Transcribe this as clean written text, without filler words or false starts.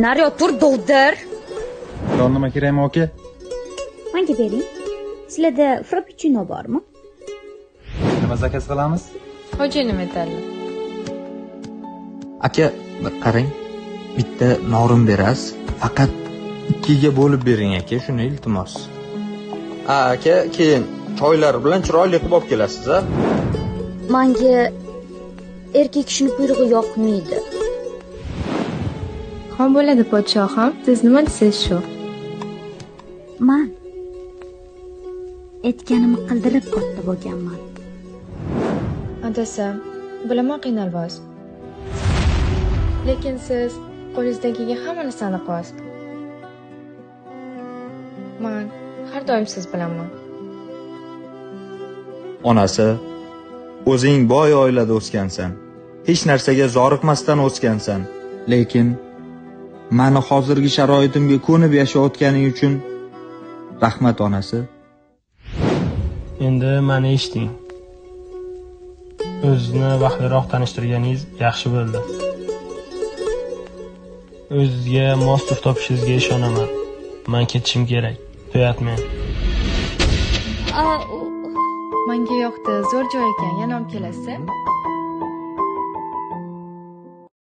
Naryo tur dovdir. Yon nima kerakmi aka? Menga bering. Sizlarda frappuccino bormi? Nima zakaz qilamiz? Xo'jayini metalli. Aka, qarang. Bitta norin berasiz. Faqat 2 ga bo'lib bering aka, shuni iltimos. Aka, keyin choylar bilan chiroyli qilib olib kelasiz, a? Menga erkak kishining quyrug'i yoqmaydi. Xon bo'ladi podshohim, siz nima desiz shu? Men aytganimni qildirib katta bo'lganman. Adasam, bilaman qiynalvos. Lekin siz qo'lingizdan kelgan hamma narsani qilasiz. Men har doim siz bilanman. Onasi, o'zing boy oilada o'sgansan. Hech narsaga zoriqmasdan o'sgansan. Lekin meni hozirgi sharoitimga ko'nib yashayotganing uchun rahmat onasi. Endi meni eshiting. O'zingizni vaqtliroq tanishtirganingiz yaxshi bo'ldi. O'zingizga mos tur topishingizga ishonaman. Men ketishim kerak. To'yatmang. Menga yoqdi, zo'r joy ekan, yana olib kelasiz.